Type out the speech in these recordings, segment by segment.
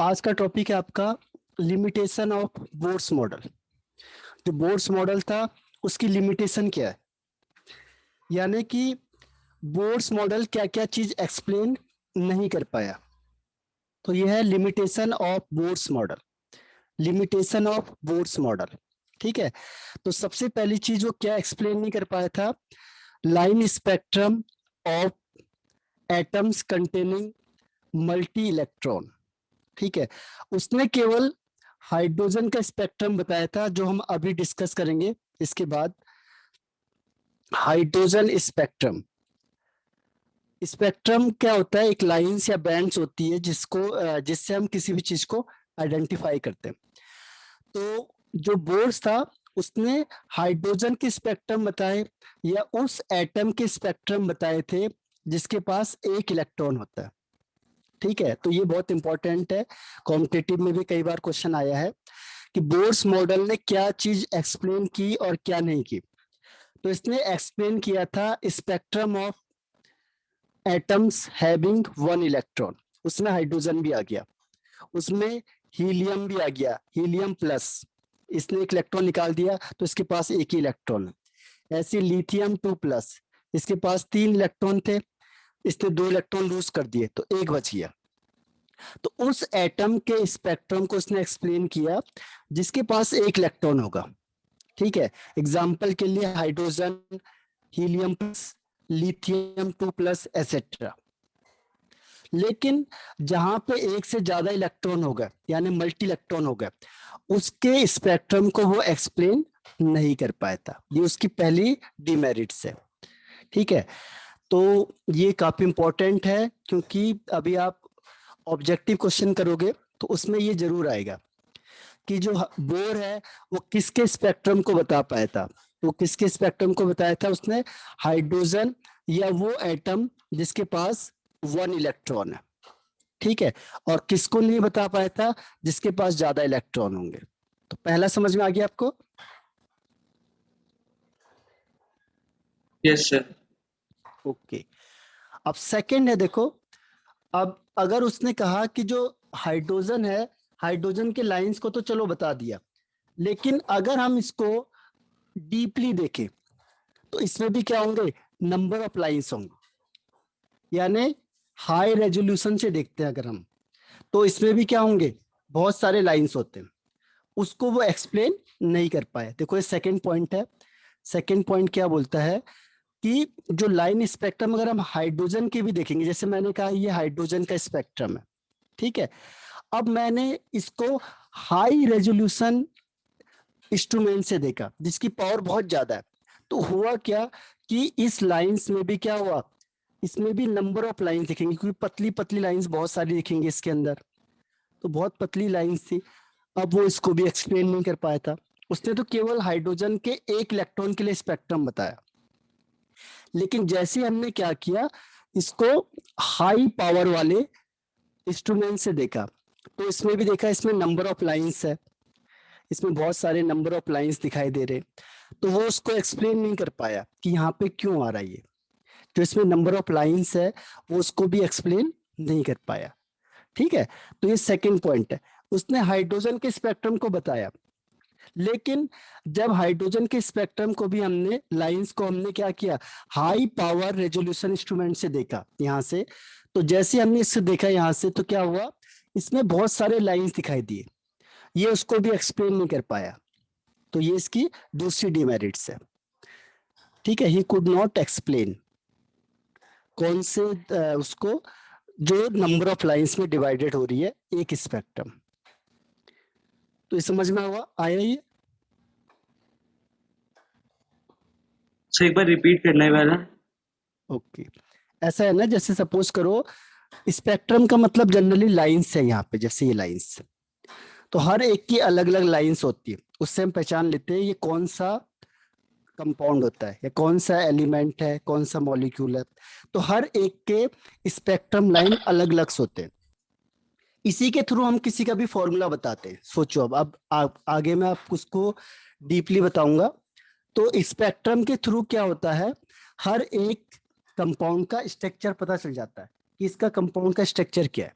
आज का टॉपिक है आपका लिमिटेशन ऑफ बोर्ड्स मॉडल। जो बोर्ड्स मॉडल था उसकी लिमिटेशन क्या है, यानी कि बोर्ड्स मॉडल क्या क्या चीज एक्सप्लेन नहीं कर पाया। तो यह है limitation of boards model. Limitation of boards model, ठीक है। तो सबसे पहली चीज वो क्या एक्सप्लेन नहीं कर पाया था, line spectrum of atoms containing multi electron. ठीक है, उसने केवल हाइड्रोजन का स्पेक्ट्रम बताया था, जो हम अभी डिस्कस करेंगे इसके बाद। हाइड्रोजन स्पेक्ट्रम, स्पेक्ट्रम क्या होता है, एक लाइंस या बैंड्स होती है जिससे हम किसी भी चीज को आइडेंटिफाई करते हैं। तो जो बोर्स था उसने हाइड्रोजन के स्पेक्ट्रम बताए या उस एटम के स्पेक्ट्रम बताए थे जिसके पास एक इलेक्ट्रॉन होता है। ठीक है, तो ये बहुत इंपॉर्टेंट है, कॉम्पिटिटिव में भी कई बार क्वेश्चन आया है कि बोर्स मॉडल ने क्या चीज एक्सप्लेन की और क्या नहीं की। तो इसने एक्सप्लेन किया था spectrum of atoms having one electron, उसमें हाइड्रोजन भी आ गया, उसमें हीलियम भी आ गया, हीलियम प्लस, इसने एक इलेक्ट्रॉन निकाल दिया तो इसके पास एक ही इलेक्ट्रॉन है। ऐसे लिथियम 2+, इसके पास 3 इलेक्ट्रॉन थे, इसने 2 इलेक्ट्रॉन लूज कर दिए तो एक बच गया। तो उस एटम के स्पेक्ट्रम को उसने एक्सप्लेन किया जिसके पास एक इलेक्ट्रॉन होगा। ठीक है, एग्जाम्पल के लिए hydrogen, helium plus, lithium 2+, etcetera. लेकिन जहां पे एक से ज्यादा इलेक्ट्रॉन हो गए यानी मल्टी इलेक्ट्रॉन हो गए, उसके स्पेक्ट्रम को वो एक्सप्लेन नहीं कर पाया था। ये उसकी पहली डिमेरिट्स है। ठीक है, तो ये काफी इंपॉर्टेंट है क्योंकि अभी आप ऑब्जेक्टिव क्वेश्चन करोगे तो उसमें ये जरूर आएगा कि जो बोर है वो किसके स्पेक्ट्रम को बता पाया था। वो किसके स्पेक्ट्रम को बताया था उसने, हाइड्रोजन या वो एटम जिसके पास 1 इलेक्ट्रॉन है। ठीक है, और किसको नहीं बता पाया था, जिसके पास ज्यादा इलेक्ट्रॉन होंगे। तो पहला समझ में आ गया आपको? Yes sir. ओके, अब सेकंड है, देखो। अब अगर उसने कहा कि जो हाइड्रोजन है, हाइड्रोजन के लाइंस को तो चलो बता दिया, लेकिन अगर हम इसको डीपली देखें तो इसमें भी क्या होंगे, नंबर ऑफ लाइंस होंगे। यानी हाई रेजोल्यूशन से देखते हैं अगर हम, तो इसमें भी क्या होंगे, बहुत सारे लाइंस होते हैं। उसको वो एक्सप्लेन नहीं कर पाए। देखो ये सेकंड पॉइंट है। सेकंड पॉइंट क्या बोलता है कि जो लाइन स्पेक्ट्रम अगर हम हाइड्रोजन के भी देखेंगे, जैसे मैंने कहा ये हाइड्रोजन का स्पेक्ट्रम है। ठीक है, अब मैंने इसको हाई रेजोल्यूशन इंस्ट्रूमेंट से देखा जिसकी पावर बहुत ज्यादा है, तो हुआ क्या कि इस लाइंस में भी क्या हुआ, इसमें भी नंबर ऑफ लाइंस दिखेंगे क्योंकि पतली पतली लाइंस बहुत सारी दिखेंगी इसके अंदर। तो बहुत पतली लाइंस थी। अब वो इसको भी एक्सप्लेन नहीं कर पाया था। उसने तो केवल हाइड्रोजन के एक इलेक्ट्रॉन के लिए स्पेक्ट्रम बताया, लेकिन जैसे हमने क्या किया, इसको हाई पावर वाले इंस्ट्रूमेंट से देखा, तो इसमें भी देखा इसमें नंबर ऑफ लाइंस है, इसमें बहुत सारे नंबर ऑफ लाइंस दिखाई दे रहे। तो वो उसको एक्सप्लेन नहीं कर पाया कि यहाँ पे क्यों आ रहा है ये। तो इसमें नंबर ऑफ लाइंस है, वो उसको भी एक्सप्लेन नहीं कर पाया। ठीक है, तो ये सेकंड पॉइंट है। उसने हाइड्रोजन के स्पेक्ट्रम को बताया, लेकिन जब हाइड्रोजन के स्पेक्ट्रम को भी हमने लाइंस को हमने क्या किया, हाई पावर रेजोल्यूशन इंस्ट्रूमेंट से देखा यहाँ से। तो जैसे हमने इससे देखा यहाँ से, तो क्या हुआ, इसमें बहुत सारे लाइंस दिखाई दिए, ये उसको भी एक्सप्लेन नहीं कर पाया। तो ये इसकी दूसरी डिमेरिट्स है। ठीक है, ही कुड नॉट एक्सप्लेन, कौन से उसको, जो नंबर ऑफ लाइंस में डिवाइडेड हो रही है एक स्पेक्ट्रम। तो ये समझ में आया ये? सर एक बार रिपीट करना है वाला। ओके, ऐसा है ना, जैसे सपोज करो स्पेक्ट्रम का मतलब जनरली लाइंस है यहाँ पे, जैसे ये लाइंस, तो हर एक की अलग अलग लाइंस होती है, उससे हम पहचान लेते हैं ये कौन सा कंपाउंड होता है या कौन सा एलिमेंट है, कौन सा मॉलिक्यूल है। तो हर एक के स्पेक्ट्रम लाइन अलग अलग होते हैं। इसी के थ्रू हम किसी का भी फॉर्मूला बताते हैं। सोचो अब आगे मैं आपको उसको डीपली बताऊंगा। तो स्पेक्ट्रम के थ्रू क्या होता है, हर एक कंपाउंड का स्ट्रक्चर पता चल जाता है कि इसका कंपाउंड का स्ट्रक्चर क्या है।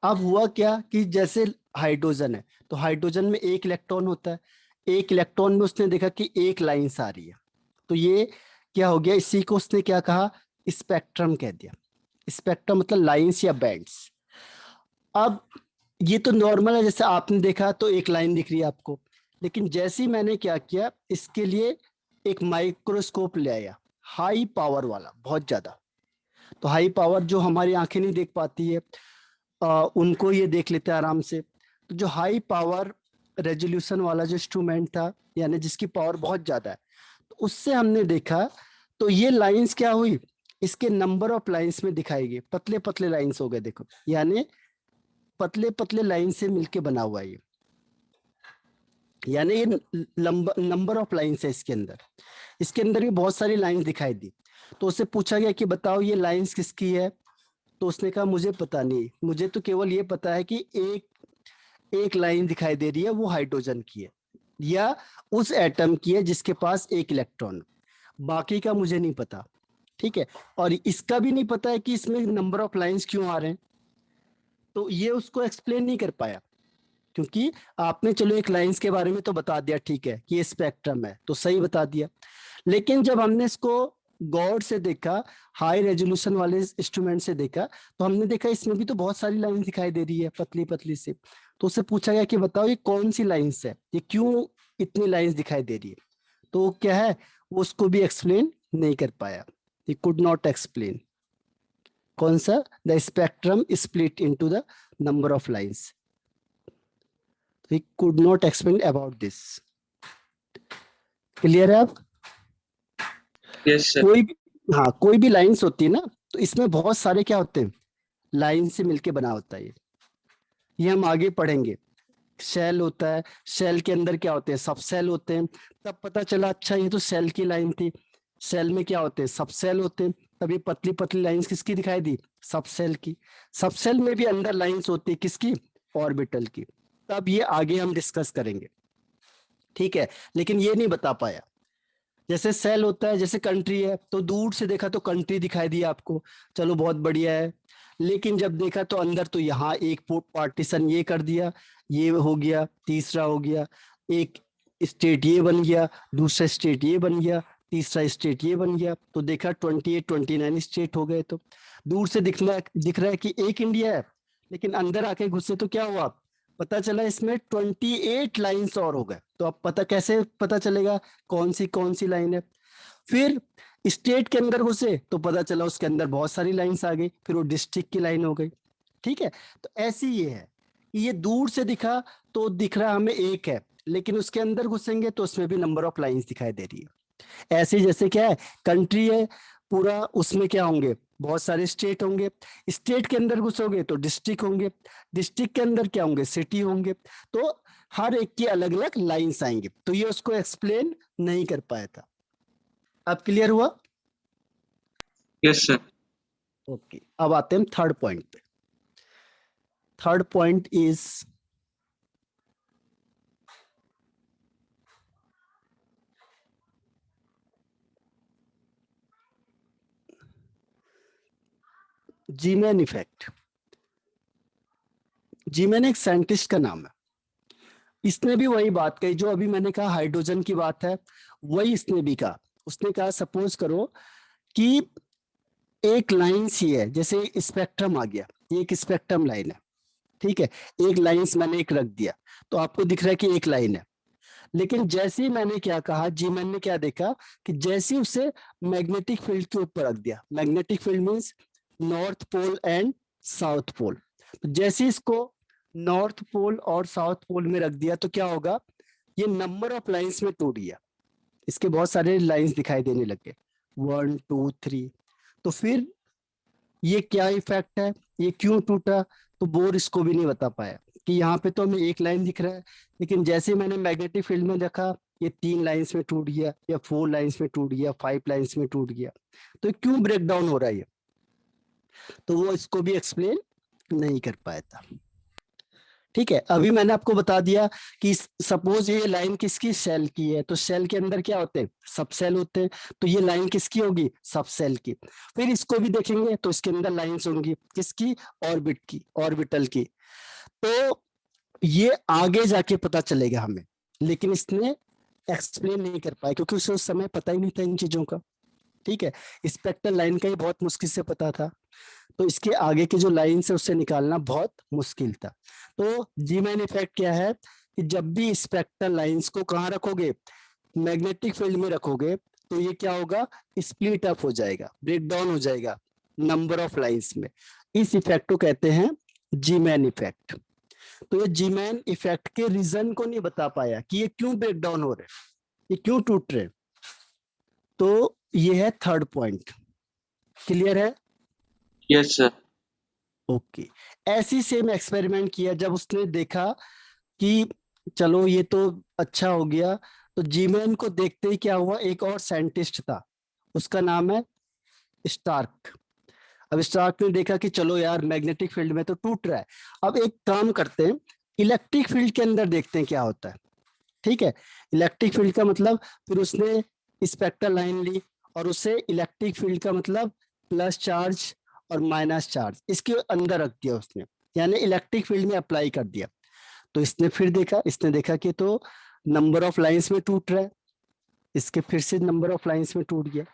अब हुआ क्या कि जैसे हाइड्रोजन है तो हाइड्रोजन में एक इलेक्ट्रॉन होता है, एक इलेक्ट्रॉन में उसने देखा कि एक लाइन आ रही है, तो ये क्या हो गया, इसी को उसने क्या कहा, स्पेक्ट्रम कह दिया। स्पेक्ट्रम मतलब लाइंस या बैंड्स। अब ये तो नॉर्मल है, जैसे आपने देखा तो एक लाइन दिख रही है आपको, लेकिन जैसे ही मैंने क्या किया, इसके लिए एक माइक्रोस्कोप ले आया, हाई पावर वाला, बहुत ज्यादा। तो हाई पावर जो हमारी आंखें नहीं देख पाती है, उनको ये देख लेते हैं आराम से। तो जो हाई पावर रेजोल्यूशन वाला जो इंस्ट्रूमेंट था, यानी जिसकी पावर बहुत ज्यादा है, तो उससे हमने देखा, तो ये लाइंस क्या हुई, इसके नंबर ऑफ लाइंस में दिखाई गई, पतले पतले लाइंस हो गए देखो, यानी पतले पतले लाइन से मिलके बना हुआ है ये, यानी ये नंबर ऑफ लाइंस है इसके अंदर। इसके अंदर भी बहुत सारी लाइंस दिखाई दी। तो उससे पूछा गया कि बताओ ये लाइंस किसकी है, तो उसने कहा मुझे पता नहीं, मुझे तो केवल ये पता है कि एक लाइन दिखाई दे रही है, वो हाइड्रोजन की है या उस एटम की है जिसके पास एक इलेक्ट्रॉन, बाकी का मुझे नहीं पता। ठीक है, और इसका भी नहीं पता है कि इसमें नंबर ऑफ लाइंस क्यों आ रहे हैं, तो ये उसको एक्सप्लेन नहीं कर पाया, क्योंकि आपने चलो एक लाइंस के बारे में तो बता दिया, ठीक है कि ये स्पेक्ट्रम है, तो सही बता दिया। लेकिन जब हमने इसको गौर से देखा, हाई रेजोल्यूशन वाले इंस्ट्रूमेंट से देखा, तो हमने देखा इसमें भी तो बहुत सारी लाइन दिखाई दे रही है पतली पतली से। तो उससे पूछा गया कि बताओ ये कौन सी लाइंस है, ये क्यों इतनी लाइंस दिखाई दे रही है, तो वो क्या है, वो उसको भी एक्सप्लेन नहीं कर पाया, ये कुड नॉट एक्सप्लेन। कौन सा, the spectrum split into the number of lines, he could not explain about this। Clear है आप? Yes sir. कोई भी, हाँ कोई भी लाइंस होती है ना, तो इसमें बहुत सारे क्या होते हैं, लाइन से मिलके बना होता है ये हम आगे पढ़ेंगे। सेल होता है, सेल के अंदर क्या होते हैं, सब सेल होते हैं। तब पता चला अच्छा ये तो सेल की लाइन थी, सेल में क्या होते हैं, सब सेल होते हैं। तब ये पतली पतली लाइंस किसकी दिखाई दी, सब सेल की। सब सेल में भी अंदर लाइंस होती है किसकी, ऑर्बिटल की। तब ये आगे हम डिस्कस करेंगे, ठीक है। लेकिन ये नहीं बता पाया, जैसे सेल होता है, जैसे कंट्री है, तो दूर से देखा तो कंट्री दिखाई दी आपको, चलो बहुत बढ़िया है। लेकिन जब देखा तो अंदर तो यहाँ एक पार्टीशन ये कर दिया, ये हो गया, तीसरा हो गया, एक स्टेट ये बन गया, दूसरा स्टेट ये बन गया, तीसरा स्टेट ये बन गया, तो देखा 28 29 स्टेट हो गए। तो दूर से दिख रहा है कि एक इंडिया है, लेकिन अंदर आके घुसे तो क्या हुआ, पता चला इसमें 28 लाइन्स और हो गए। तो अब पता कैसे पता चलेगा कौन सी लाइन है। फिर स्टेट के अंदर घुसे तो पता चला उसके अंदर बहुत सारी लाइंस आ गई, फिर वो डिस्ट्रिक्ट की लाइन हो गई। ठीक है, तो ऐसी ये है कि ये दूर से दिखा तो दिख रहा हमें एक है, लेकिन उसके अंदर घुसेंगे तो उसमें भी नंबर ऑफ लाइंस दिखाई दे रही है। ऐसे जैसे क्या है, कंट्री है पूरा, उसमें क्या होंगे, बहुत सारे स्टेट होंगे। स्टेट के अंदर घुसोगे तो डिस्ट्रिक्ट होंगे, डिस्ट्रिक्ट के अंदर क्या होंगे, सिटी होंगे। तो हर एक की अलग अलग लाइंस आएंगे, तो ये उसको एक्सप्लेन नहीं कर पाया था। अब क्लियर हुआ? Yes sir. ओके, अब आते हैं थर्ड पॉइंट पे। Third point is Zeeman effect. Zeeman एक साइंटिस्ट का नाम है, इसने भी वही बात कही जो अभी मैंने कहा हाइड्रोजन की बात है, वही इसने भी कहा। उसने कहा सपोज करो कि एक लाइन सी है, जैसे स्पेक्ट्रम आ गया, ये एक स्पेक्ट्रम लाइन है, ठीक है। एक लाइंस मैंने एक रख दिया, तो आपको दिख रहा है कि एक लाइन है। लेकिन जैसे ही मैंने क्या कहा, जीमैन ने क्या देखा कि जैसे ही उसे मैग्नेटिक फील्ड के ऊपर रख दिया, magnetic field means north pole and south pole, तो जैसे ही इसको नॉर्थ पोल और साउथ पोल में रख दिया तो क्या होगा, ये नंबर ऑफ लाइंस में टूट गया, इसके बहुत सारे लाइंस दिखाई देने लगे, 1 2 3। तो फिर ये क्या इफेक्ट है, ये क्यों टूटा, तो बोर इसको भी नहीं बता पाया कि यहाँ पे तो हमें एक लाइन दिख रहा है, लेकिन जैसे मैंने मैग्नेटिक फील्ड में देखा ये 3 लाइंस में टूट गया, या 4 लाइंस में टूट गया, 5 लाइंस में टूट गया, तो क्यों ब्रेक डाउन हो रहा है ये, तो वो इसको भी एक्सप्लेन नहीं कर पाया था। ठीक है, अभी मैंने आपको बता दिया कि सपोज ये लाइन किसकी, सेल की है, तो सेल के अंदर क्या होते हैं, सब सेल होते हैं, तो ये लाइन किसकी होगी, सब सेल की। फिर इसको भी देखेंगे तो इसके अंदर लाइंस होंगी किसकी, ऑर्बिट की, ऑर्बिटल की। तो ये आगे जाके पता चलेगा हमें, लेकिन इसने एक्सप्लेन नहीं कर पाया क्योंकि उसे उस समय पता ही नहीं था इन चीजों का। ठीक है, स्पेक्ट्रल लाइन का ही बहुत मुश्किल से पता था, तो इसके आगे की जो लाइन है उससे निकालना बहुत मुश्किल था। तो जी मैन इफेक्ट क्या है कि जब भी स्पेक्ट्रल लाइंस को कहाँ रखोगे, मैग्नेटिक फील्ड में रखोगे, तो ये क्या होगा, स्प्लिट अप हो जाएगा, ब्रेक डाउन हो जाएगा नंबर ऑफ लाइंस में। इस इफेक्ट को कहते हैं जी मैन इफेक्ट। तो ये जी मैन इफेक्ट के रीजन को नहीं बता पाया कि ये क्यों ब्रेक डाउन हो रहे, ये क्यों टूट रहे। तो ये है थर्ड पॉइंट, क्लियर है। Yes sir. ओके, ऐसी सेम एक्सपेरिमेंट किया जब उसने देखा कि चलो ये तो अच्छा हो गया, तो जीमैन को देखते ही क्या हुआ, एक और साइंटिस्ट था, उसका नाम है स्टार्क। अब स्टार्क ने देखा कि चलो यार मैग्नेटिक फील्ड में तो टूट रहा है, अब एक काम करते हैं, इलेक्ट्रिक फील्ड के अंदर देखते हैं क्या होता है। ठीक है, इलेक्ट्रिक फील्ड का मतलब, फिर उसने स्पेक्ट्रल लाइन ली और उसे इलेक्ट्रिक फील्ड का मतलब प्लस चार्ज और माइनस चार्ज इसके अंदर रख दिया उसने, यानी इलेक्ट्रिक फील्ड में अप्लाई कर दिया। तो इसने फिर देखा, इसने देखा कि तो नंबर ऑफ लाइंस में टूट रहा है, इसके फिर से नंबर ऑफ लाइंस में टूट गया।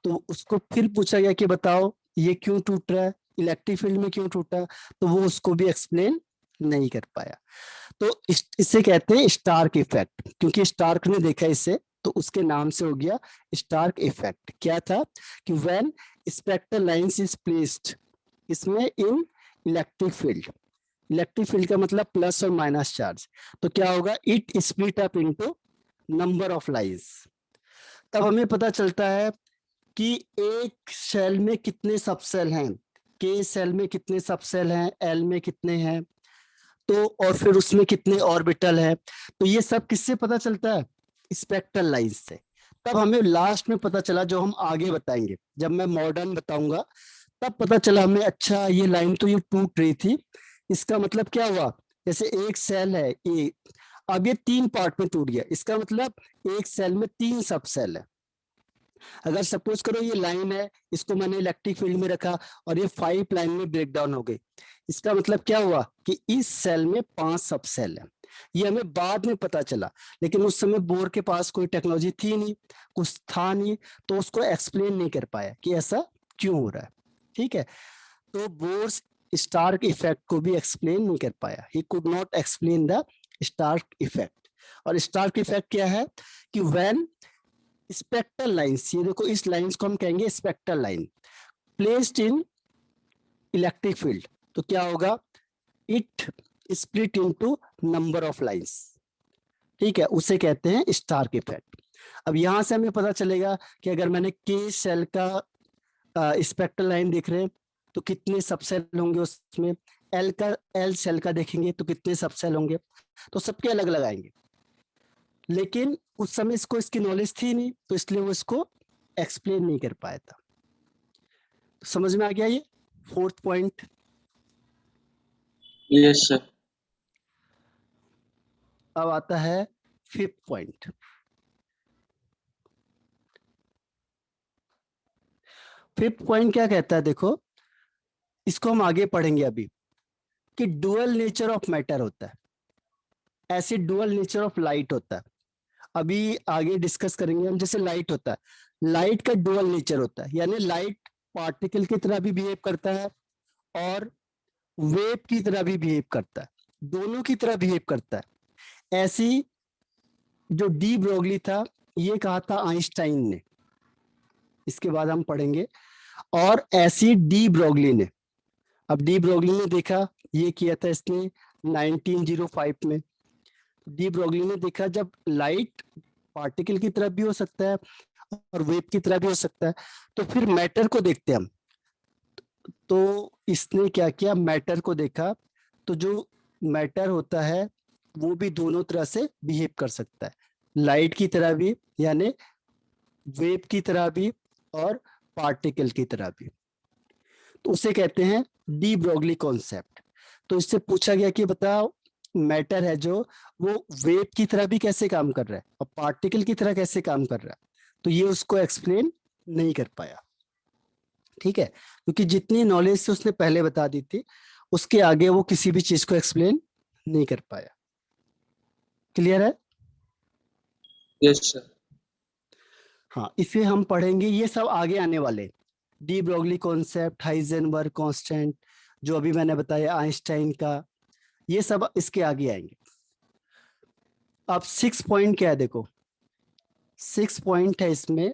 तो उसको फिर पूछा गया कि बताओ ये क्यों टूट रहा है, इलेक्ट्रिक फील्ड में क्यों टूटा, तो वो उसको भी एक्सप्लेन नहीं कर पाया। तो इसे कहते हैं स्टार्क इफेक्ट, क्योंकि स्टार्क ने देखा इसे तो उसके नाम से हो गया स्टार्क इफेक्ट। क्या था कि when spectral lines is placed इसमें in electric field, electric field का मतलब प्लस और माइनस चार्ज, तो क्या होगा, it split up into number of lines. तब हमें पता चलता है कि एक सेल में कितने सब सेल हैं, के सेल में कितने सब सेल हैं, एल में कितने हैं, तो और फिर उसमें कितने ऑर्बिटल है। तो ये सब किससे पता चलता है, स्पेक्ट्रल लाइन से। तब हमें लास्ट में पता चला, जो हम आगे बताएंगे जब मैं मॉडर्न बताऊंगा, तब पता चला हमें, अच्छा ये लाइन तो ये टूट रही थी, इसका मतलब क्या हुआ, जैसे एक सेल है ए, अब ये 3 पार्ट में टूट गया, इसका मतलब एक सेल में 3 सब सेल है। अगर सपोज करो ये लाइन है, इसको मैंने इलेक्ट्रिक फील्ड में रखा और ये 5 लाइन में ब्रेक डाउन हो गई, इसका मतलब क्या हुआ कि इस सेल में 5 सब सेल है। ये हमें बाद में पता चला, लेकिन उस समय बोर के पास कोई टेक्नोलॉजी थी नहीं, कुछ था नहीं, तो उसको एक्सप्लेन नहीं कर पाया कि ऐसा क्यों हो रहा है। ठीक है, तो बोर स्टार्क इफेक्ट को भी एक्सप्लेन नहीं कर पाया, he could not explain the Stark effect. और स्टार्क इफेक्ट क्या है कि व्हेन स्पेक्ट्रल लाइंस, ये देखो इस लाइंस को हम कहेंगे spectral line, placed in electric field, तो क्या होगा, it split into number of lines. ठीक है, उसे कहते हैं स्टार्क इफेक्ट। अब यहां से हमें पता चलेगा कि अगर मैंने के सेल का स्पेक्ट्रल लाइन देख रहे हैं तो कितने सबसेल होंगे उसमें, एल का, एल सेल का देखेंगे तो कितने सबसेल होंगे, तो सबके अलग अलग आएंगे। लेकिन उस समय इसको इसकी नॉलेज थी नहीं, तो इसलिए वो इसको एक्सप्लेन नहीं कर पाया था। तो समझ में आ गया ये फोर्थ पॉइंट। Yes sir. अब आता है फिफ्थ पॉइंट। फिफ्थ पॉइंट क्या कहता है, देखो इसको हम आगे पढ़ेंगे अभी, कि डुअल नेचर ऑफ मैटर होता है, ऐसे डुअल नेचर ऑफ लाइट होता है। अभी आगे डिस्कस करेंगे हम, जैसे लाइट होता है, लाइट का डुअल नेचर होता है, यानी लाइट पार्टिकल की तरह भी बिहेव करता है और वेव की तरह भी बिहेव करता है, दोनों की तरह बिहेव करता है। ऐसी जो डी ब्रोगली था, ये कहा था आइंस्टाइन ने, इसके बाद हम पढ़ेंगे, और ऐसी डी ब्रोगली ने, अब डी ब्रोगली ने देखा, ये किया था इसने 1905 में। डी ब्रोगली ने देखा जब लाइट पार्टिकल की तरफ भी हो सकता है और वेव की तरह भी हो सकता है, तो फिर मैटर को देखते हैं हम। तो इसने क्या किया, मैटर को देखा, तो जो मैटर होता है वो भी दोनों तरह से बिहेव कर सकता है, लाइट की तरह भी, यानी वेव की तरह भी, और पार्टिकल की तरह भी। तो उसे कहते हैं डी ब्रोगली कॉन्सेप्ट। तो इससे पूछा गया कि बताओ मैटर है जो वो वेव की तरह भी कैसे काम कर रहा है और पार्टिकल की तरह कैसे काम कर रहा है, तो ये उसको एक्सप्लेन नहीं कर पाया। ठीक है, क्योंकि जितनी नॉलेज से उसने पहले बता दी थी उसके आगे वो किसी भी चीज को एक्सप्लेन नहीं कर पाया। क्लियर है? Yes sir. हाँ, इसे हम पढ़ेंगे, ये सब आगे आने वाले, de Broglie concept, Heisenberg constant, जो अभी मैंने बताया आइंस्टाइन का, ये सब इसके आगे आएंगे। अब 6 पॉइंट क्या है देखो, 6 पॉइंट है इसमें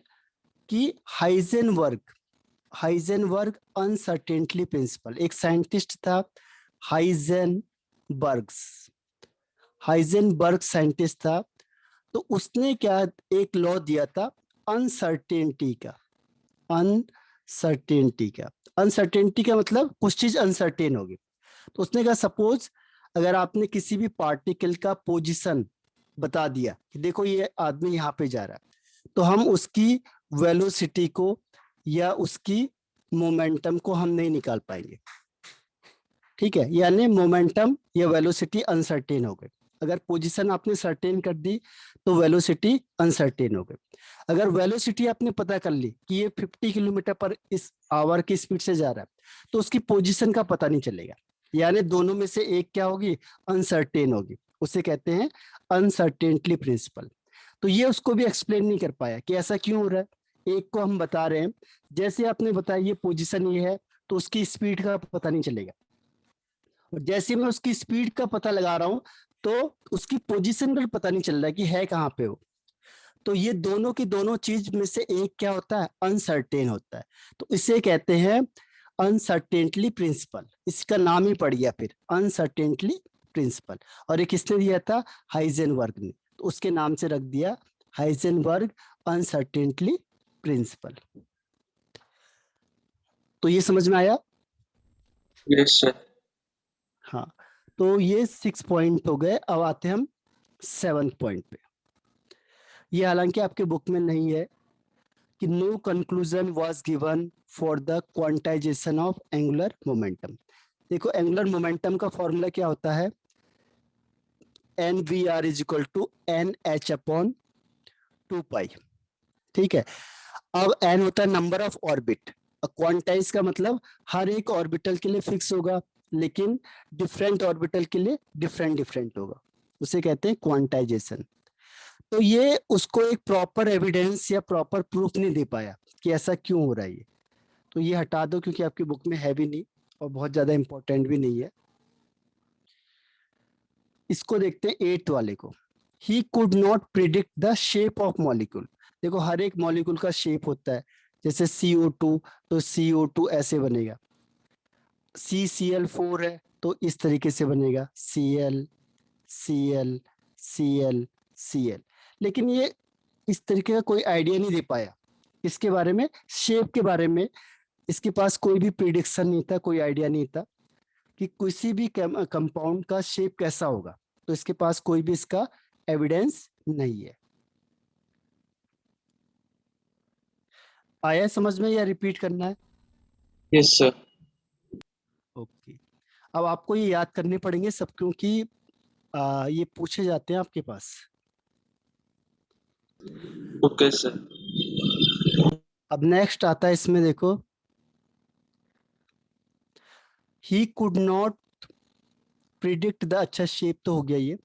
कि हाइजेनबर्ग अनसर्टेनिटी प्रिंसिपल, एक साइंटिस्ट था हाइजेनबर्ग्स, हाइजेनबर्ग साइंटिस्ट था, तो उसने क्या एक लॉ दिया था अनसर्टेनिटी का, अनसर्टेनिटी का, अनसर्टेनिटी का मतलब कुछ चीज अनसर्टेन होगी। तो उसने कहा सपोज अगर आपने किसी भी पार्टिकल का पोजीशन बता दिया कि देखो ये आदमी यहाँ पे जा रहा है, तो हम उसकी वेलोसिटी को या उसकी मोमेंटम को हम नहीं निकाल पाएंगे। ठीक है, यानी मोमेंटम या वेलोसिटी अनसर्टेन हो गई। अगर पोजीशन आपने सर्टेन कर दी तो वेलोसिटी अनसर्टेन हो गई। अगर वेलोसिटी आपने पता कर ली कि ये 50 किलोमीटर पर इस आवर की स्पीड से जा रहा है, तो उसकी पोजीशन का पता नहीं चलेगा, यानी दोनों में से एक क्या होगी, अनसर्टेन होगी। उसे कहते हैं अनसर्टेनिटी प्रिंसिपल। तो ये उसको भी एक्सप्लेन नहीं कर पाया कि ऐसा क्यों हो रहा है। एक को हम बता रहे हैं, जैसे आपने बताया ये पोजीशन ये है, तो उसकी स्पीड का पता नहीं चलेगा, और जैसे मैं उसकी स्पीड का पता लगा रहा हूं तो उसकी पोजीशन का पता नहीं चल रहा है कि है कहाँ पे वो। तो ये दोनों की दोनों चीज में से एक क्या होता है, अनसर्टेन होता है। तो इसे कहते हैं अनसर्टेनिटी प्रिंसिपल। इसका नाम ही पड़ गया फिर अनसर्टेनिटी प्रिंसिपल। और एक किसने दिया था, हाइजेनबर्ग ने, तो उसके नाम से रख दिया हाइजेनबर्ग अनसर्टेनिटी प्रिंसिपल। तो ये समझ में आया? Yes sir. हाँ, तो ये 6 पॉइंट हो गए। अब आते हैं हम 7 पॉइंट पे। ये हालांकि आपके बुक में नहीं है कि no conclusion was given for the quantisation of angular momentum. देखो एंगुलर मोमेंटम का फॉर्मूला क्या होता है, n v r is equal to n h upon 2 pi. ठीक है, अब एन होता है नंबर ऑफ ऑर्बिट, क्वांटाइज का मतलब हर एक ऑर्बिटल के लिए फिक्स होगा, लेकिन डिफरेंट ऑर्बिटल के लिए डिफरेंट डिफरेंट होगा, उसे कहते हैं क्वांटाइजेशन। तो ये उसको एक प्रॉपर एविडेंस या प्रॉपर प्रूफ नहीं दे पाया कि ऐसा क्यों हो रहा है ये। तो ये हटा दो क्योंकि आपकी बुक में है भी नहीं और बहुत ज्यादा इंपॉर्टेंट भी नहीं है। इसको देखते हैं 8 वाले को, ही could not predict the shape of molecule. देखो हर एक मॉलिक्यूल का शेप होता है, जैसे CO2, तो CO2 ऐसे बनेगा, CCl4 है तो इस तरीके से बनेगा, Cl Cl Cl Cl। लेकिन ये इस तरीके का कोई आइडिया नहीं दे पाया इसके बारे में, शेप के बारे में इसके पास कोई भी प्रिडिक्शन नहीं था, कोई आइडिया नहीं था कि किसी भी कंपाउंड का शेप कैसा होगा। तो इसके पास कोई भी इसका एविडेंस नहीं है। आया समझ में या रिपीट करना है? Yes sir. ओके, अब आपको ये याद करने पड़ेंगे सब क्योंकि ये पूछे जाते हैं आपके पास। Okay sir. अब नेक्स्ट आता है इसमें देखो, he could not predict the, अच्छा शेप तो हो गया ये।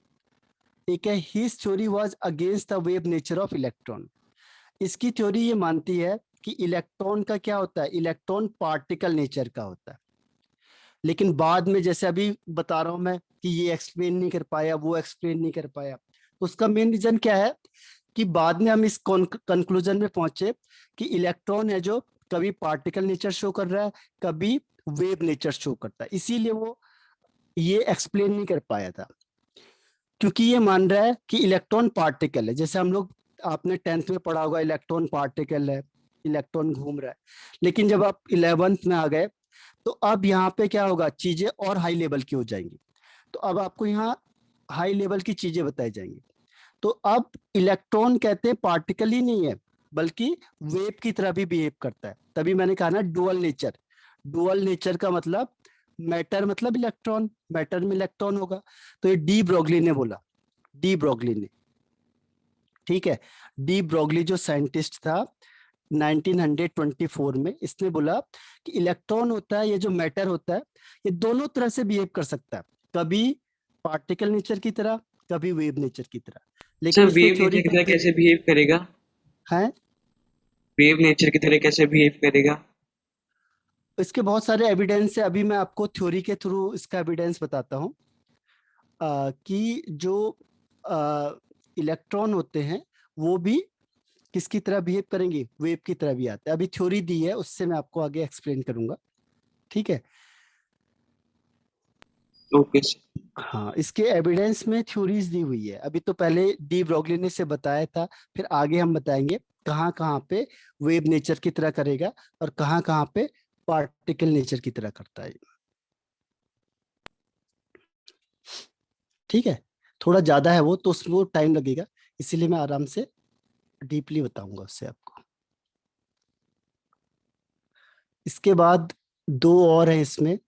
एक है his theory was against the wave nature of electron. इसकी थ्योरी ये मानती है कि इलेक्ट्रॉन का क्या होता है, इलेक्ट्रॉन पार्टिकल नेचर का होता है। लेकिन बाद में जैसे अभी बता रहा हूं मैं कि ये एक्सप्लेन नहीं कर पाया, वो एक्सप्लेन नहीं कर पाया, तो उसका मेन रीजन क्या है कि बाद में हम इस कंक्लूजन में पहुंचे कि इलेक्ट्रॉन है जो कभी पार्टिकल नेचर शो कर रहा है, कभी वेव नेचर शो करता है। इसीलिए वो ये एक्सप्लेन नहीं कर पाया था, क्योंकि ये मान रहा है कि इलेक्ट्रॉन पार्टिकल है। जैसे हम लोग, आपने 10th में पढ़ा होगा इलेक्ट्रॉन पार्टिकल है, इलेक्ट्रॉन घूम रहा है। लेकिन जब आप 11th में आ गए तो अब यहाँ पे क्या होगा, चीजें और हाई लेवल की हो जाएंगी। तो अब आपको यहाँ हाई लेवल की चीजें बताई जाएंगी। तो अब इलेक्ट्रॉन कहते हैं पार्टिकल ही नहीं है बल्कि वेव की तरह भी बिहेव करता है। तभी मैंने कहा ना डुअल नेचर। डुअल नेचर का मतलब मैटर मतलब इलेक्ट्रॉन, मैटर में इलेक्ट्रॉन होगा। तो ये डी ब्रोगली ने बोला, डी ब्रोगली ने, ठीक है। डी ब्रोगली जो साइंटिस्ट था 1924 में, इसने बोला कि इलेक्ट्रॉन होता है, ये जो मैटर होता है, ये दोनों तरह से बिहेव कर सकता है, कभी पार्टिकल नेचर की तरह, कभी वेव नेचर की तरह। सर लेकिन इसने वेव थ्योरी नेचर की क्या तरह दी कैसे बिहेव करेगा? है, वेव नेचर की तरह कैसे बिहेव करेगा? इसके बहुत सारे एविडेंस है, अभी मैं आपको थ्योरी के थ्रू इसका एविडेंस बताता हूँ। कि जो इलेक्ट्रॉन होते हैं वो भी किसकी तरह बिहेव करेंगे, वेव की तरह भी आते हैं। अभी थ्योरी दी है, उससे मैं आपको आगे एक्सप्लेन करूंगा, ठीक है। Okay sir. हाँ, इसके एविडेंस में थ्योरीज दी हुई है, अभी तो पहले डी ब्रोगली ने से बताया था, फिर आगे हम बताएंगे कहाँ कहाँ पे वेव नेचर की तरह करेगा और कहाँ कहाँ पे पार्टिकल नेचर की तरह करता है, ठीक है। थोड़ा ज्यादा है वो, तो उसमें टाइम लगेगा, इसीलिए मैं आराम से डीपली बताऊंगा उससे आपको। इसके बाद दो और है इसमें।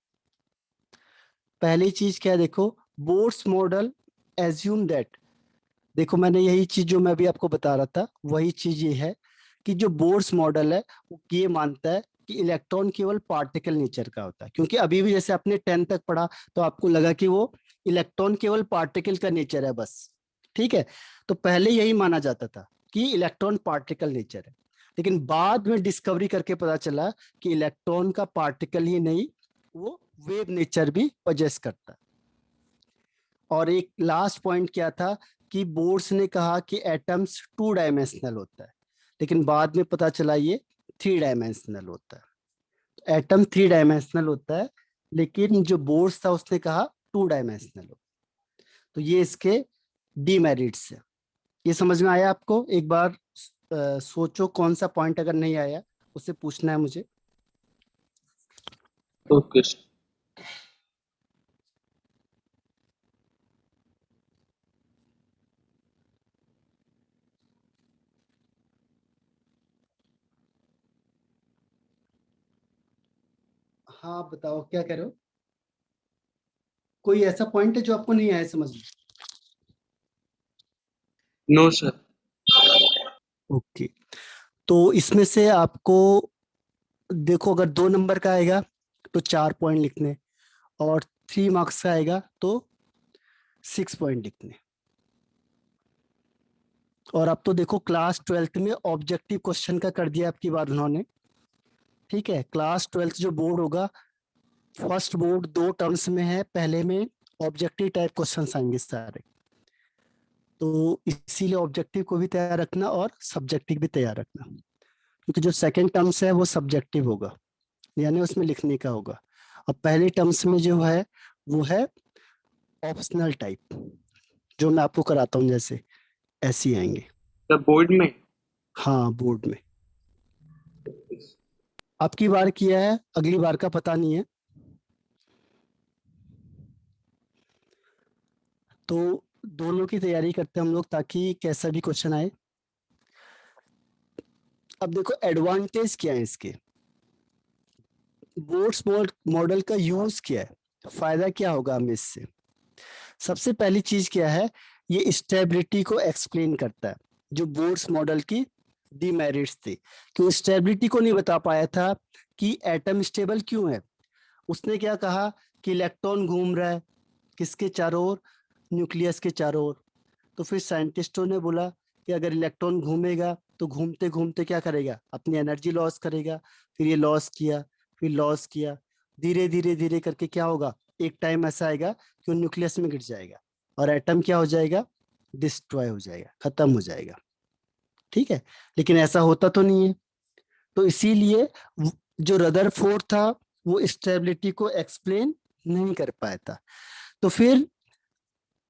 पहली चीज क्या है, देखो, बोर्स मॉडल एज्यूम दैट, देखो मैंने यही चीज जो मैं अभी आपको बता रहा था, वही चीज ये है कि जो बोर्स मॉडल है वो ये मानता है कि इलेक्ट्रॉन केवल पार्टिकल नेचर का होता है, क्योंकि अभी भी जैसे आपने 10 तक पढ़ा तो आपको लगा कि वो इलेक्ट्रॉन केवल पार्टिकल का नेचर है बस, ठीक है। तो पहले यही माना जाता था कि इलेक्ट्रॉन पार्टिकल नेचर है, लेकिन बाद में डिस्कवरी करके पता चला कि इलेक्ट्रॉन का पार्टिकल ही नहीं, वो वेव नेचर भी पजेस करता है। और एक लास्ट पॉइंट क्या था कि बोर्ड्स ने कहा कि एटम्स 2 डायमेंशनल होता है, लेकिन बाद में पता चला ये 3 डायमेंशनल होता है। एटम 3 डायमेंशनल होता है, लेकिन जो बोर्ड्स था उसने कहा 2 डायमेंशनल हो। तो ये इसके डीमेरिट्स है। ये समझ में आया आपको? एक बार सोचो कौन सा पॉइंट अगर नहीं आया उससे पूछना है मुझे। Okay sir. हाँ बताओ क्या कह रहे हो, कोई ऐसा पॉइंट है जो आपको नहीं आया समझ में? No sir. ओके, तो इसमें से आपको देखो, अगर 2 नंबर का आएगा तो 4 पॉइंट लिखने, और 3 मार्क्स का आएगा तो 6 पॉइंट लिखने। और अब तो देखो क्लास 12th में ऑब्जेक्टिव क्वेश्चन का कर दिया आपकी बार उन्होंने, ठीक है। क्लास 12th जो बोर्ड होगा, फर्स्ट बोर्ड 2 टर्म्स में है, पहले में ऑब्जेक्टिव टाइप क्वेश्चन आएंगे सारे, तो इसीलिए ऑब्जेक्टिव को भी तैयार रखना और सब्जेक्टिव भी तैयार रखना, क्योंकि जो सेकंड टर्म्स है वो सब्जेक्टिव होगा, यानी उसमें लिखने का होगा। अब पहले टर्म्स में जो है वो है ऑप्शनल टाइप, जो मैं आपको कराता हूँ, जैसे ऐसे ही आएंगे। सर बोर्ड में। हाँ बोर्ड में। अब की बार किया है, अगली बार का पता नहीं है, तो दोनों की तैयारी करते हैं हम लोग ताकि कैसा भी क्वेश्चन आए। अब देखो एडवांटेज क्या है इसके, बोर्ड्स मॉडल का यूज क्या है, फायदा क्या होगा हमें इससे। सबसे पहली चीज क्या है, ये स्टेबिलिटी को एक्सप्लेन करता है, जो बोर्ड्स मॉडल की डीमेरिट्स थी कि वो स्टेबिलिटी को नहीं बता पाया था कि एटम स्टेबल क्यों है। उसने क्या कहा कि इलेक्ट्रॉन घूम रहा है किसके चारों ओर, न्यूक्लियस के चारों ओर। तो फिर साइंटिस्टों ने बोला कि अगर इलेक्ट्रॉन घूमेगा तो घूमते घूमते क्या करेगा, अपनी एनर्जी लॉस करेगा। फिर ये लॉस किया, फिर लॉस किया, धीरे धीरे धीरे करके क्या होगा, एक टाइम ऐसा आएगा कि वो न्यूक्लियस में गिर जाएगा और एटम क्या हो जाएगा, डिस्ट्रॉय हो जाएगा, खत्म हो जाएगा, ठीक है। लेकिन ऐसा होता तो नहीं है, तो इसीलिए जो रदरफोर्ड था वो स्टेबिलिटी को एक्सप्लेन नहीं कर पाया था। तो फिर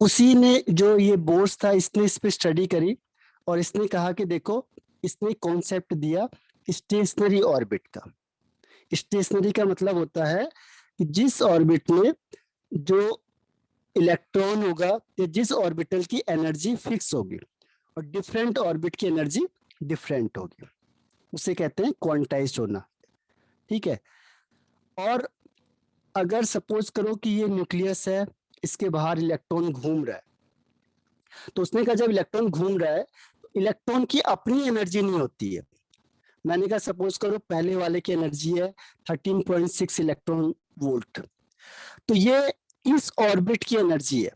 उसी ने जो ये बोर्स था इसने इस पे स्टडी करी और इसने कहा कि देखो, इसने कॉन्सेप्ट दिया स्टेशनरी ऑर्बिट का। स्टेशनरी का मतलब होता है कि जिस ऑर्बिट में जो इलेक्ट्रॉन होगा या जिस ऑर्बिटल की एनर्जी फिक्स होगी और डिफरेंट ऑर्बिट की एनर्जी डिफरेंट होगी, उसे कहते हैं क्वांटाइज्ड होना, ठीक है। और अगर सपोज करो कि ये न्यूक्लियस है, इसके बाहर इलेक्ट्रॉन घूम रहा है, तो उसने कहा जब इलेक्ट्रॉन घूम रहा है तो इलेक्ट्रॉन की अपनी एनर्जी नहीं होती है। मैंने कहा सपोज करो पहले वाले की एनर्जी है 13.6 इलेक्ट्रॉन वोल्ट, तो ये इस ऑर्बिट की एनर्जी है,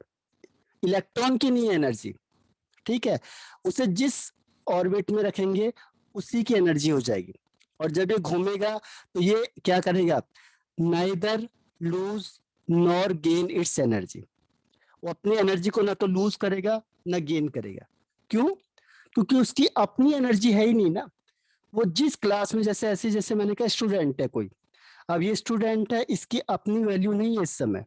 इलेक्ट्रॉन की नहीं है एनर्जी। ठीक है, उसे जिस ऑर्बिट में रखेंगे उसी की एनर्जी हो जाएगी। और जब ये घूमेगा तो ये क्या करेगा, neither lose nor gain its energy, वो अपनी एनर्जी को ना तो लूज करेगा ना गेन करेगा। क्यों? क्योंकि उसकी अपनी एनर्जी है ही नहीं ना। वो जिस क्लास में, जैसे ऐसे जैसे मैंने कहा स्टूडेंट है कोई, अब ये स्टूडेंट है, इसकी अपनी वैल्यू नहीं है इस समय।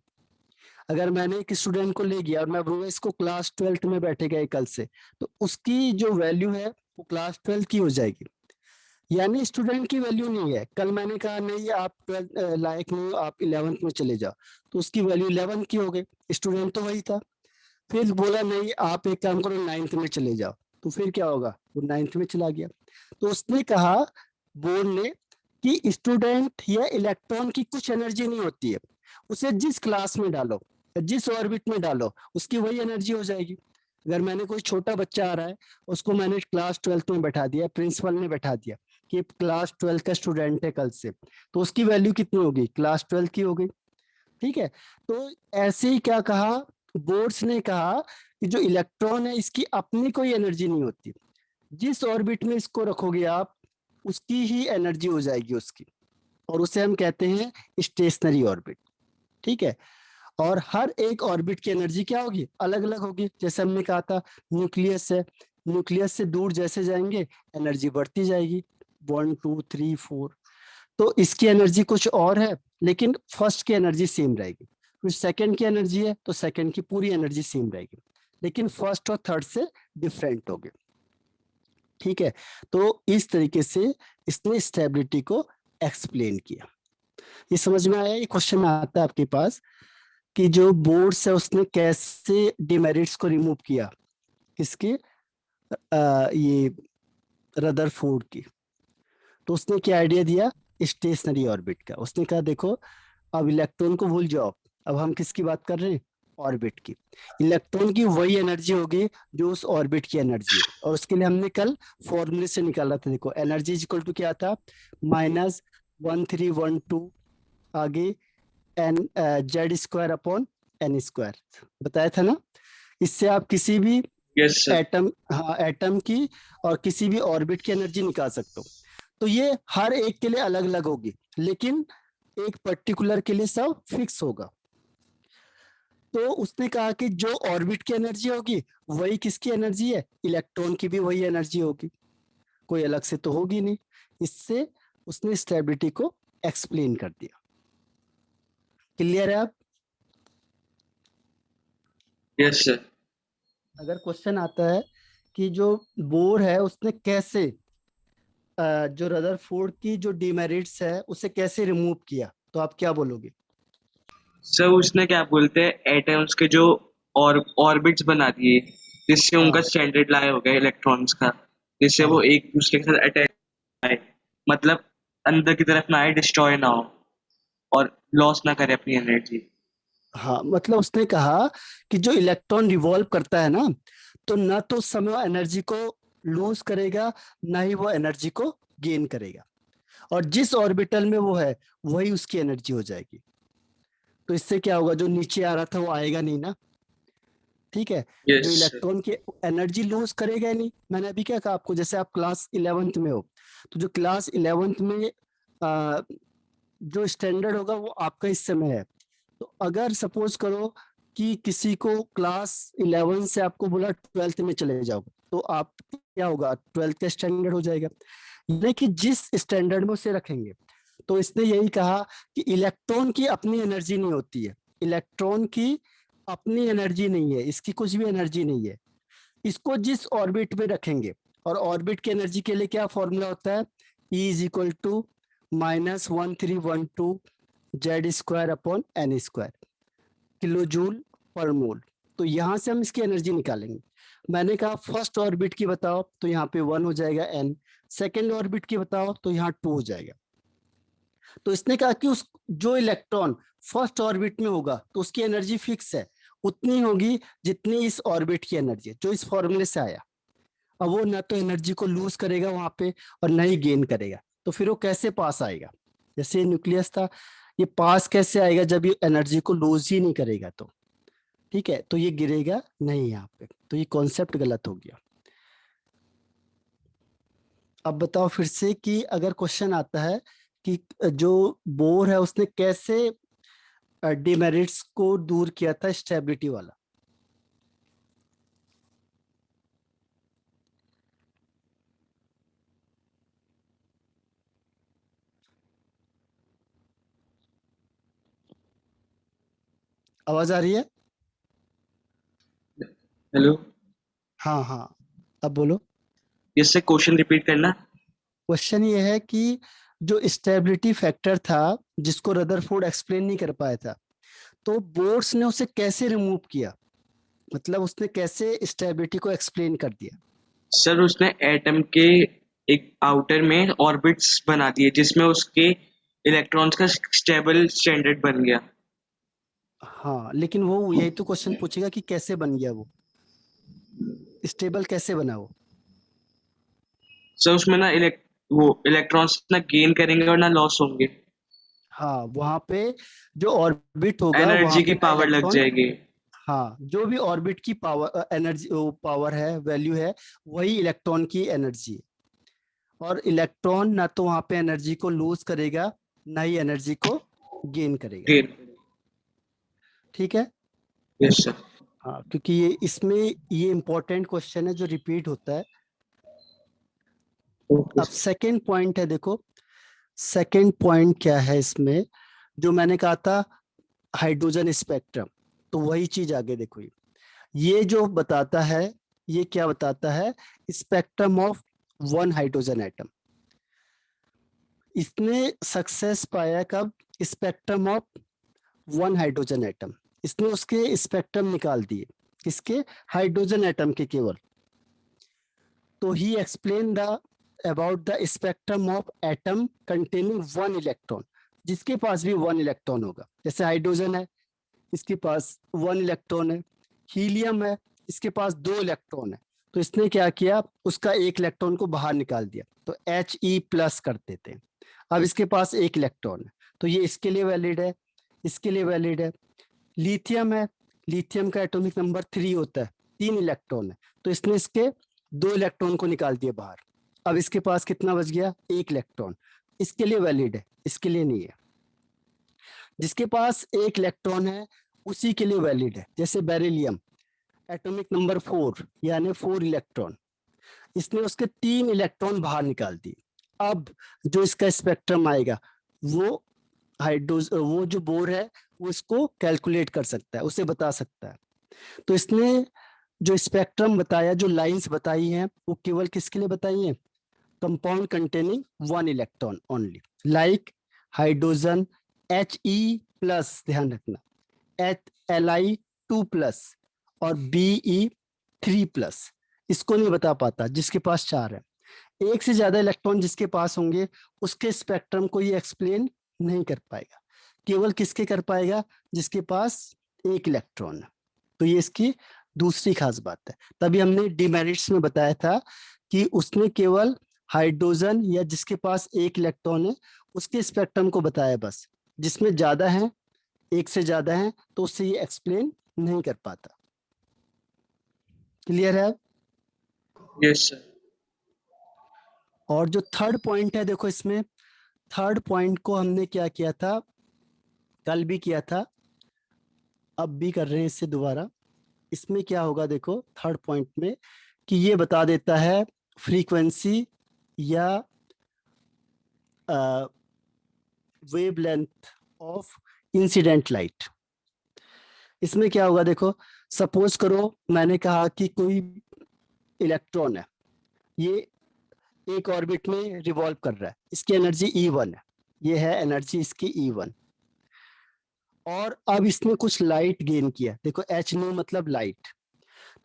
अगर मैंने एक स्टूडेंट को ले गया और मैं बोलूंगा इसको क्लास 12th में बैठेगा कल से, तो उसकी जो वैल्यू है वो क्लास 12 की हो जाएगी, यानी स्टूडेंट की वैल्यू नहीं है। कल मैंने कहा नहीं आप 12 लायक नहीं हो, आप 11th में चले जाओ, तो उसकी वैल्यू 11 की हो गई, स्टूडेंट तो वही था। फिर बोला नहीं आप एक काम करो 9th में चले जाओ, तो फिर क्या होगा, वो 9th में चला गया। तो उसने कहा, बोर्ड ने, कि स्टूडेंट या इलेक्ट्रॉन की कुछ एनर्जी नहीं होती है, उसे जिस क्लास में डालो, जिस ऑर्बिट में डालो, उसकी वही एनर्जी हो जाएगी। अगर मैंने कोई छोटा बच्चा आ रहा है, उसको मैंने क्लास 12th में बैठा दिया, प्रिंसिपल ने बैठा दिया कि क्लास 12th का स्टूडेंट है कल से, तो उसकी वैल्यू कितनी होगी, क्लास 12 की हो गई। ठीक है, तो ऐसे ही क्या कहा, बोर्ड्स ने कहा कि जो इलेक्ट्रॉन है इसकी अपनी कोई एनर्जी नहीं होती, जिस ऑर्बिट में इसको रखोगे आप उसकी ही एनर्जी हो जाएगी उसकी, और उसे हम कहते हैं स्टेशनरी ऑर्बिट। ठीक है, और हर एक ऑर्बिट की एनर्जी क्या होगी, अलग अलग होगी। जैसे हमने कहा था न्यूक्लियस है, न्यूक्लियस से दूर जैसे जाएंगे एनर्जी बढ़ती जाएगी, 1 2 3 4। तो इसकी एनर्जी कुछ और है, लेकिन फर्स्ट की एनर्जी सेम रहेगी। फिर सेकंड की एनर्जी है तो सेकंड की पूरी एनर्जी सेम रहेगी, लेकिन फर्स्ट और थर्ड से डिफरेंट होगी। ठीक है, तो इस तरीके से इसने स्टेबिलिटी को एक्सप्लेन किया। ये समझ में आया? ये क्वेश्चन आता है आपके पास कि जो बोर्ड्स है उसने कैसे डिमेरिट्स को रिमूव किया, किसके, ये रदरफोर्ड की। तो उसने क्या आइडिया दिया, स्टेशनरी ऑर्बिट का। उसने कहा देखो अब इलेक्ट्रॉन को भूल जाओ, अब हम किसकी बात कर रहे हैं, ऑर्बिट की। इलेक्ट्रॉन की वही एनर्जी होगी जो उस ऑर्बिट की एनर्जी है, और उसके लिए हमने कल फॉर्मूले से निकाला था। देखो एनर्जी इज इक्वल टू क्या था, -1312 आगे n z square upon N square, बताया था ना। इससे आप किसी भी यस सर। एटम, हाँ एटम की और किसी भी ऑर्बिट की एनर्जी निकाल सकते हो। तो ये हर एक के लिए अलग अलग होगी, लेकिन एक पर्टिकुलर के लिए सब फिक्स होगा। तो उसने कहा कि जो ऑर्बिट की एनर्जी होगी वही किसकी एनर्जी है, इलेक्ट्रॉन की भी वही एनर्जी होगी, कोई अलग से तो होगी नहीं। इससे उसने स्टेबिलिटी को एक्सप्लेन कर दिया। क्लियर है आप? Yes sir. अगर क्वेश्चन आता है कि जो बोर है उसने कैसे जो रदरफोर्ड की जो डिमेरिट्स है उसे कैसे रिमूव किया, तो आप क्या बोलोगे? सर उसने क्या बोलते हैं, एटम्स के जो ऑर्बिट्स बना दिए, जिससे उनका हाँ स्टैंडर्ड लाया हो गया इलेक्ट्रॉन्स का, जिससे वो हाँ एक दूसरे के साथ अटैच आए, मतलब अंदर की तरफ ना आए, डिस्ट्रॉय ना हो और लॉस ना करे अपनी एनर्जी। हाँ, मतलब उसने कहा कि जो इलेक्ट्रॉन रिवॉल्व करता है ना, तो ना तो उस समय एनर्जी को लूज करेगा, ना ही वो एनर्जी को गेन करेगा, और जिस ऑर्बिटल में वो है वही उसकी एनर्जी हो जाएगी। तो इससे क्या होगा, जो नीचे आ रहा था वो आएगा नहीं ना। ठीक है, जो यस सर। इलेक्ट्रॉन की एनर्जी लूज करेगा ही नहीं। मैंने अभी क्या कहा आपको, जैसे आप क्लास 11th में हो, तो जो क्लास 11th में आ, जो स्टैंडर्ड होगा वो आपका इस समय है। तो अगर सपोज करो कि किसी को क्लास 11 से आपको बोला 12th में चले जाओ, तो आप क्या होगा, 12th का स्टैंडर्ड हो जाएगा, यानी कि जिस स्टैंडर्ड में उसे रखेंगे। तो इसने यही कहा कि इलेक्ट्रॉन की अपनी एनर्जी नहीं होती है, इलेक्ट्रॉन की अपनी एनर्जी नहीं है, इसकी कुछ भी एनर्जी नहीं है। इसको जिस ऑर्बिट में रखेंगे, और ऑर्बिट की एनर्जी के लिए क्या फॉर्मूला होता है, E is equal to -1312 Z square upon N square, kilo joule per mole. तो यहां से हम इसकी एनर्जी निकालेंगे। मैंने कहा फर्स्ट ऑर्बिट की बताओ, तो यहाँ पे 1 हो जाएगा एन, सेकेंड ऑर्बिट की बताओ तो यहाँ 2 हो जाएगा। तो इसने कहा कि उस जो इलेक्ट्रॉन फर्स्ट ऑर्बिट में होगा तो उसकी एनर्जी फिक्स है, उतनी होगी जितनी इस ऑर्बिट की एनर्जी है, जो इस फॉर्मूले से आया। अब वो ना तो एनर्जी को लूज करेगा वहां पे और ना ही गेन करेगा, तो फिर वो कैसे पास आएगा? जैसे न्यूक्लियस था, ये पास कैसे आएगा जब ये एनर्जी को लूज ही नहीं करेगा? तो ठीक है, तो ये गिरेगा नहीं यहाँ पे, तो ये कॉन्सेप्ट गलत हो गया। अब बताओ फिर से कि अगर क्वेश्चन आता है कि जो बोर है उसने कैसे डिमेरिट्स को दूर किया था स्टेबिलिटी वाला। आवाज आ रही है? हेलो, हाँ हाँ, अब बोलो। इससे क्वेश्चन रिपीट करना। क्वेश्चन ये है कि जो स्टेबिलिटी फैक्टर था जिसको रदरफोर्ड एक्सप्लेन नहीं कर पाया था, तो बोर्ड्स ने उसे कैसे रिमूव किया, मतलब उसने कैसे स्टेबिलिटी को एक्सप्लेन कर दिया? सर उसने एटम के एक आउटर में ऑर्बिट्स बना दिए जिसमें उसके इलेक्ट्रॉन्स का स्टेबल स्टैंडर्ड बन गया। हाँ, लेकिन वो यही तो क्वेश्चन पूछेगा कि कैसे बन गया, वो स्टेबल कैसे बना वो? सर उसमें ना वो इलेक्ट्रॉन्स ना गेन करेंगे और ना लॉस होंगे। हाँ, वहां पे जो ऑर्बिट होगा वहां एनर्जी पे की ना पावर लग इलेक्ट्रॉन, जाएगी। हाँ, जो भी ऑर्बिट की पावर एनर्जी पावर है, वैल्यू है, वही इलेक्ट्रॉन की एनर्जी है। और इलेक्ट्रॉन ना तो वहां पे एनर्जी को लूज करेगा, ना ही एनर्जी को गेन करेगा। गेन। ठीक है। Yes sir. हाँ, क्योंकि ये इसमें ये इंपॉर्टेंट क्वेश्चन है जो रिपीट होता है। ओके अब सर। सेकंड पॉइंट है, देखो सेकंड पॉइंट क्या है इसमें, जो मैंने कहा था हाइड्रोजन स्पेक्ट्रम, तो वही चीज आगे देखो। ये जो बताता है, ये क्या बताता है? Spectrum of one hydrogen atom. इसने सक्सेस पाया कब? Spectrum of one hydrogen atom. इसने उसके स्पेक्ट्रम निकाल दिए, किसके? हाइड्रोजन एटम के केवल। तो he explain the about the spectrum of atom containing one electron, जिसके पास भी वन इलेक्ट्रॉन होगा। जैसे हाइड्रोजन है, इसके पास वन इलेक्ट्रॉन है। हीलियम है, इसके पास दो इलेक्ट्रॉन है। तो इसने क्या किया, उसका एक इलेक्ट्रॉन को बाहर निकाल दिया, तो He+ कर देते हैं। अब इसके पास एक इलेक्ट्रॉन है, तो ये इसके लिए वैलिड है, इसके लिए वैलिड है। लिथियम है, लिथियम का एटॉमिक नंबर 3 होता है, 3 इलेक्ट्रॉन है, तो इसने इसके दो इलेक्ट्रॉन को निकाल दिया बाहर। अब इसके पास कितना बच गया? एक इलेक्ट्रॉन, इसके लिए वैलिड है, इसके लिए नहीं है। जिसके पास एक इलेक्ट्रॉन है उसी के लिए वैलिड है। जैसे बेरिलियम, एटॉमिक नंबर 4 यानी 4 इलेक्ट्रॉन, इसने उसके 3 इलेक्ट्रॉन बाहर निकाल दिए। अब जो इसका स्पेक्ट्रम आएगा, वो वो जो बोर है वो इसको कैलकुलेट कर सकता है, उसे बता सकता है। तो इसने जो स्पेक्ट्रम बताया, जो लाइंस बताई हैं, वो केवल किसके लिए बताई हैं? Compound containing one electron only, like hydrogen He+, ध्यान रखना, Li2+ और Be3+। इसको नहीं बता पाता जिसके पास 4 है। एक से ज्यादा इलेक्ट्रॉन जिसके पास होंगे उसके स्पेक्ट्रम को ये एक्सप्लेन नहीं कर पाएगा, केवल किसके कर पाएगा? जिसके पास एक इलेक्ट्रॉन है। तो ये इसकी दूसरी खास बात है। तभी हमने डिमेरिट्स में बताया था कि उसने केवल हाइड्रोजन या जिसके पास एक इलेक्ट्रॉन है उसके स्पेक्ट्रम को बताया बस। जिसमें ज्यादा है, एक से ज्यादा है, तो उससे ये एक्सप्लेन नहीं कर पाता। क्लियर है? Yes sir. और जो थर्ड पॉइंट है, देखो इसमें थर्ड पॉइंट को हमने क्या किया था, कल भी किया था, अब भी कर रहे हैं इससे दोबारा। इसमें क्या होगा देखो, थर्ड पॉइंट में कि ये बता देता है फ्रीक्वेंसी या वेवलेंथ ऑफ इंसिडेंट लाइट। इसमें क्या होगा देखो, सपोज करो मैंने कहा कि कोई इलेक्ट्रॉन है, ये एक ऑर्बिट में रिवॉल्व कर रहा है, इसकी एनर्जी E1 है, ये है एनर्जी इसकी E1। और अब इसने कुछ लाइट गेन किया, देखो H मतलब लाइट।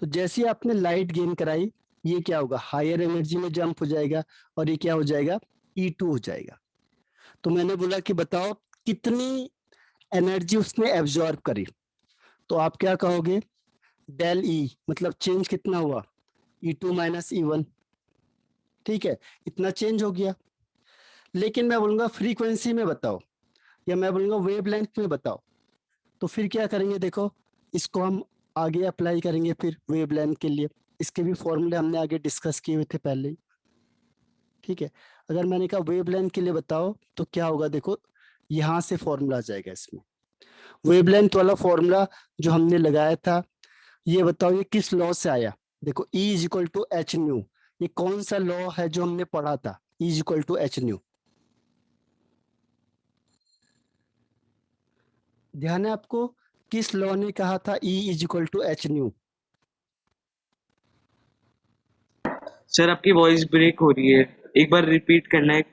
तो जैसे ही आपने लाइट गेन कराई, ये क्या होगा, हायर एनर्जी में जंप हो जाएगा और ये क्या हो जाएगा, E2 हो जाएगा। तो मैंने बोला कि बताओ कितनी एनर्जी उसने एब्जॉर्ब करी, तो आप क्या कहोगे, डेल ई, मतलब चेंज कितना हुआ, E2 माइनस E1, ठीक है, इतना चेंज हो गया। लेकिन मैं बोलूंगा फ्रीक्वेंसी में बताओ, या मैं बोलूंगा वेवलेंथ में बताओ, तो फिर क्या करेंगे, देखो इसको हम आगे अप्लाई करेंगे फिर वेवलेंथ के लिए। इसके भी फॉर्मूले हमने आगे डिस्कस किए हुए थे पहले ही, ठीक है। अगर मैंने कहा वेवलेंथ के लिए बताओ तो क्या होगा, देखो यहाँ से फॉर्मूला आ जाएगा इसमें, वेवलेंथ वाला फॉर्मूला जो हमने लगाया था, ये बताओ ये किस लॉ से आया। देखो E is equal to H nu, ये कौन सा लॉ है जो हमने पढ़ा था, E is equal to H nu, ध्यान है आपको, किस लॉ ने कहा था E is equal to H nu. Sir आपकी वॉइस ब्रेक हो रही है, एक बार रिपीट करना है।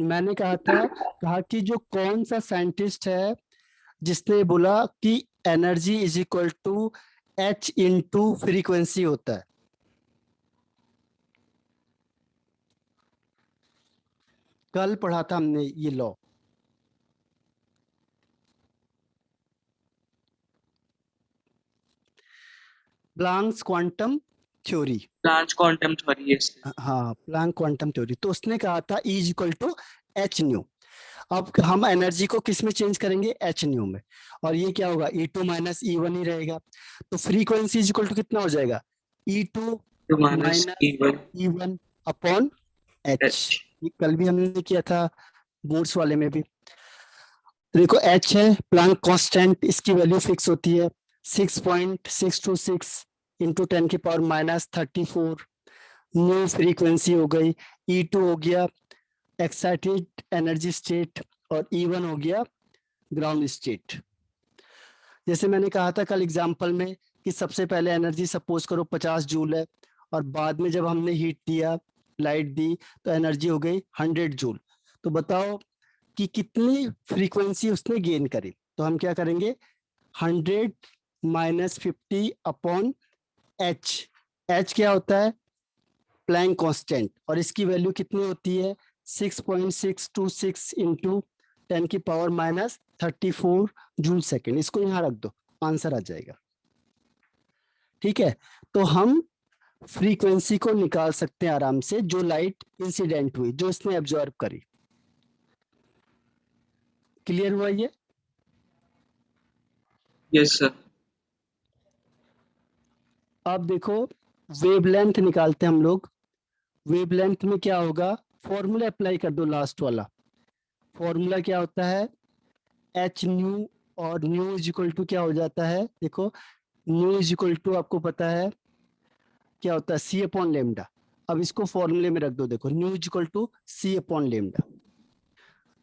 मैंने कहा कि जो कौन सा साइंटिस्ट है जिसने बोला कि energy is equal to H into frequency होता है। कल पढ़ा था हमने ये law, Planck's quantum theory. Planck quantum theory है सर। हाँ, प्लांक क्वांटम थ्योरी, तो उसने कहा था E is equal to H nu. अब हम एनर्जी को किस में चेंज करेंगे, एच न्यू में, और ये क्या होगा, E2 माइनस E1 ही रहेगा। तो फ्रीक्वेंसी इज इक्वल टू कितना हो जाएगा, E2 to minus minus E1 E1 upon h. H। ये कल भी हमने किया था बोर्ड्स वाले में भी। देखो एच है प्लांक कांस्टेंट, इसकी वैल्यू फिक्स होती है 6.626 इंटू 10⁻⁻34। न्यू फ्रीक्वेंसी हो गई, E2 हो गया एक्साइटेड एनर्जी स्टेट, और E1 हो गया ग्राउंड स्टेट। जैसे मैंने कहा था कल एग्जाम्पल में कि सबसे पहले एनर्जी सपोज करो 50 जूल है, और बाद में जब हमने हीट दिया, लाइट दी, तो एनर्जी हो गई 100 जूल। तो बताओ कि कितनी फ्रीक्वेंसी उसने गेन करी। तो हम क्या करेंगे, 100 - 50 अपॉन एच। एच क्या होता है, प्लैंक कांस्टेंट, और इसकी वैल्यू कितनी होती है 6.626 इंटू 10⁻⁻34 जूल सेकेंड। इसको यहाँ रख दो, आंसर आ जाएगा, ठीक है। तो हम फ्रीक्वेंसी को निकाल सकते हैं आराम से, जो लाइट इंसिडेंट हुई, जो इसने एब्जॉर्ब करी। क्लियर हुआ ये। Yes sir. अब देखो वेवलेंथ निकालते हैं हम लोग। वेवलेंथ में क्या होगा, फॉर्मूला अप्लाई कर दो लास्ट वाला। फॉर्मूला क्या होता है, एच न्यू, और न्यू इज इक्वल टू क्या हो जाता है, देखो न्यू इज इक्वल टू आपको पता है क्या होता है, सी अपॉन लेमडा। अब इसको फॉर्मूले में रख दो, देखो nu is equal to c upon lambda,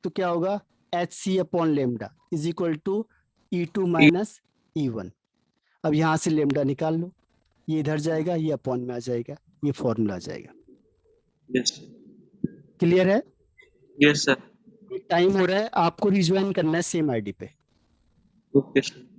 तो क्या होगा, h c upon lambda is equal to E2 minus E1। अब यहाँ से लेमडा निकाल लो, ये इधर जाएगा, ये अपॉन में आ जाएगा, ये फॉर्मूला आ जाएगा। यस क्लियर है। Yes sir. टाइम हो रहा है, आपको रिज्वाइन करना है सेम आईडी पे। Okay sir.